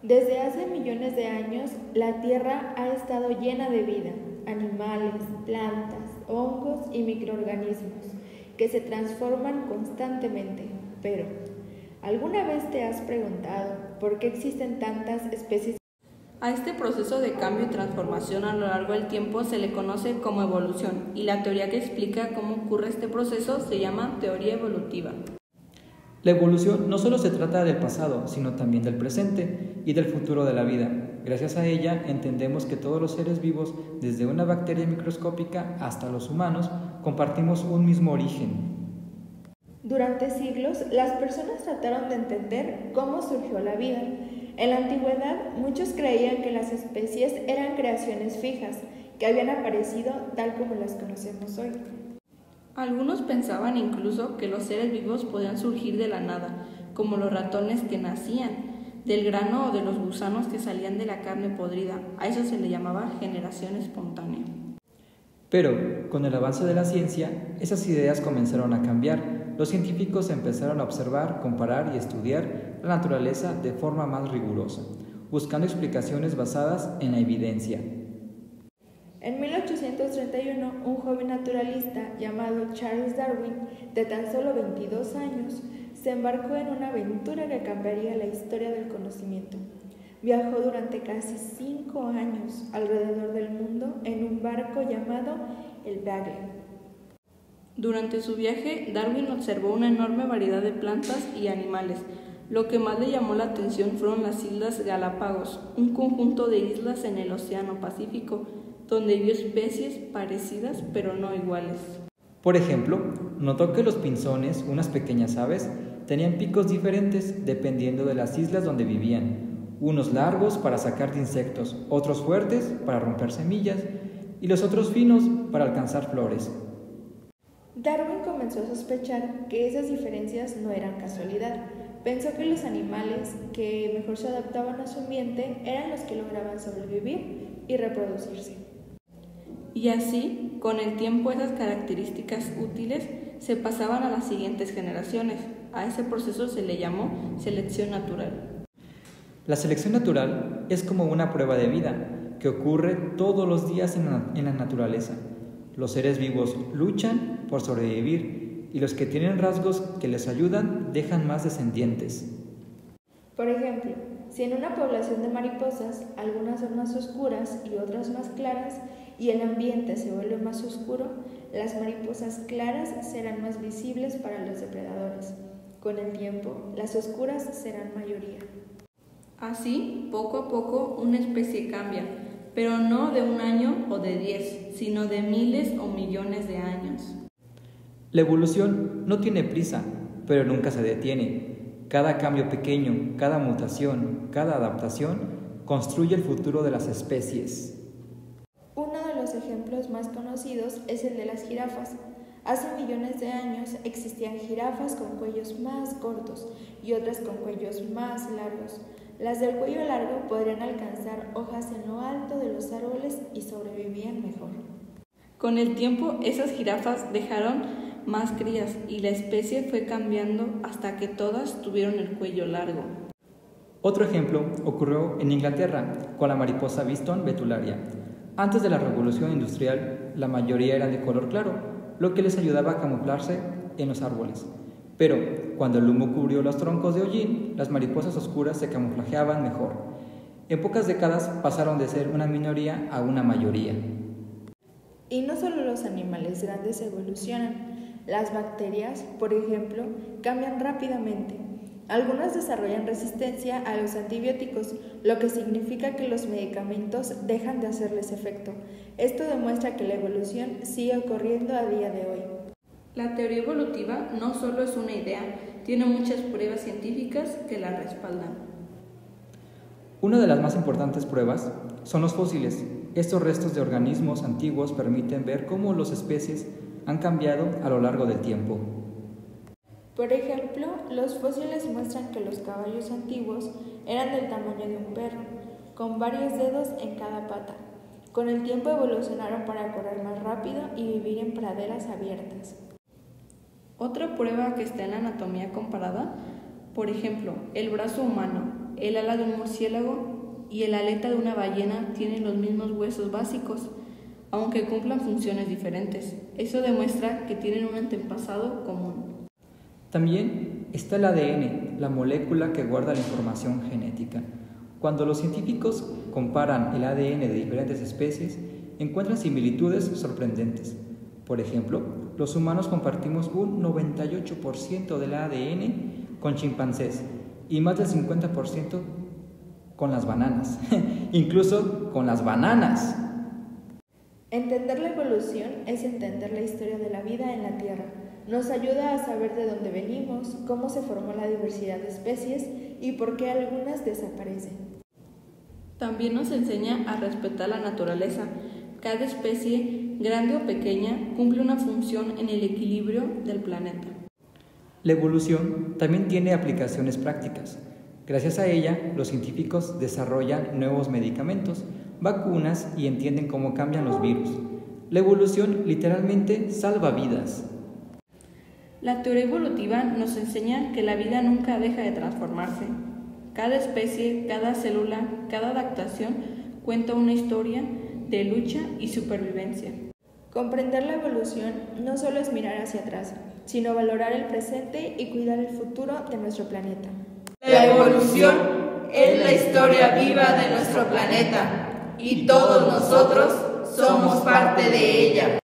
Desde hace millones de años, la Tierra ha estado llena de vida, animales, plantas, hongos y microorganismos que se transforman constantemente. Pero, ¿alguna vez te has preguntado por qué existen tantas especies? A este proceso de cambio y transformación a lo largo del tiempo se le conoce como evolución, y la teoría que explica cómo ocurre este proceso se llama teoría evolutiva. La evolución no solo se trata del pasado, sino también del presente y del futuro de la vida. Gracias a ella entendemos que todos los seres vivos, desde una bacteria microscópica hasta los humanos, compartimos un mismo origen. Durante siglos, las personas trataron de entender cómo surgió la vida. En la antigüedad, muchos creían que las especies eran creaciones fijas, que habían aparecido tal como las conocemos hoy. Algunos pensaban incluso que los seres vivos podían surgir de la nada, como los ratones que nacían del grano o de los gusanos que salían de la carne podrida. A eso se le llamaba generación espontánea. Pero, con el avance de la ciencia, esas ideas comenzaron a cambiar. Los científicos empezaron a observar, comparar y estudiar la naturaleza de forma más rigurosa, buscando explicaciones basadas en la evidencia. En 1831, un joven naturalista llamado Charles Darwin, de tan solo 22 años, se embarcó en una aventura que cambiaría la historia del conocimiento. Viajó durante casi 5 años alrededor del mundo en un barco llamado el Beagle. Durante su viaje, Darwin observó una enorme variedad de plantas y animales. Lo que más le llamó la atención fueron las Islas Galápagos, un conjunto de islas en el Océano Pacífico, donde vio especies parecidas pero no iguales. Por ejemplo, notó que los pinzones, unas pequeñas aves, tenían picos diferentes dependiendo de las islas donde vivían, unos largos para sacar de insectos, otros fuertes para romper semillas y los otros finos para alcanzar flores. Darwin comenzó a sospechar que esas diferencias no eran casualidad. Pensó que los animales que mejor se adaptaban a su ambiente eran los que lograban sobrevivir y reproducirse. Y así, con el tiempo, esas características útiles se pasaban a las siguientes generaciones. A ese proceso se le llamó selección natural. La selección natural es como una prueba de vida que ocurre todos los días en la naturaleza. Los seres vivos luchan por sobrevivir y los que tienen rasgos que les ayudan dejan más descendientes. Por ejemplo, si en una población de mariposas algunas son más oscuras y otras más claras y el ambiente se vuelve más oscuro, las mariposas claras serán más visibles para los depredadores. Con el tiempo, las oscuras serán mayoría. Así, poco a poco, una especie cambia, pero no de un año o de 10, sino de miles o millones de años. La evolución no tiene prisa, pero nunca se detiene. Cada cambio pequeño, cada mutación, cada adaptación construye el futuro de las especies. Uno de los ejemplos más conocidos es el de las jirafas. Hace millones de años existían jirafas con cuellos más cortos y otras con cuellos más largos. Las del cuello largo podrían alcanzar hojas en lo alto de los árboles y sobrevivían mejor. Con el tiempo, esas jirafas dejaron más crías y la especie fue cambiando hasta que todas tuvieron el cuello largo. Otro ejemplo ocurrió en Inglaterra con la mariposa Viston betularia. Antes de la revolución industrial, la mayoría eran de color claro, lo que les ayudaba a camuflarse en los árboles. Pero cuando el humo cubrió los troncos de hollín, las mariposas oscuras se camuflajeaban mejor. En pocas décadas pasaron de ser una minoría a una mayoría. Y no solo los animales grandes evolucionan. Las bacterias, por ejemplo, cambian rápidamente. Algunas desarrollan resistencia a los antibióticos, lo que significa que los medicamentos dejan de hacerles efecto. Esto demuestra que la evolución sigue ocurriendo a día de hoy. La teoría evolutiva no solo es una idea, tiene muchas pruebas científicas que la respaldan. Una de las más importantes pruebas son los fósiles. Estos restos de organismos antiguos permiten ver cómo las especies han cambiado a lo largo del tiempo. Por ejemplo, los fósiles muestran que los caballos antiguos eran del tamaño de un perro, con varios dedos en cada pata. Con el tiempo evolucionaron para correr más rápido y vivir en praderas abiertas. Otra prueba que está en la anatomía comparada, por ejemplo, el brazo humano. el ala de un murciélago y el aleta de una ballena tienen los mismos huesos básicos, aunque cumplan funciones diferentes. Eso demuestra que tienen un antepasado común. También está el ADN, la molécula que guarda la información genética. Cuando los científicos comparan el ADN de diferentes especies, encuentran similitudes sorprendentes. Por ejemplo, los humanos compartimos un 98% del ADN con chimpancés y más del 50% con las bananas, incluso con las bananas. Entender la evolución es entender la historia de la vida en la Tierra. Nos ayuda a saber de dónde venimos, cómo se formó la diversidad de especies y por qué algunas desaparecen. También nos enseña a respetar la naturaleza. Cada especie, grande o pequeña, cumple una función en el equilibrio del planeta. La evolución también tiene aplicaciones prácticas. Gracias a ella, los científicos desarrollan nuevos medicamentos, vacunas y entienden cómo cambian los virus. La evolución literalmente salva vidas. La teoría evolutiva nos enseña que la vida nunca deja de transformarse. Cada especie, cada célula, cada adaptación cuenta una historia de lucha y supervivencia. Comprender la evolución no solo es mirar hacia atrás, sino valorar el presente y cuidar el futuro de nuestro planeta. La evolución es la historia viva de nuestro planeta y todos nosotros somos parte de ella.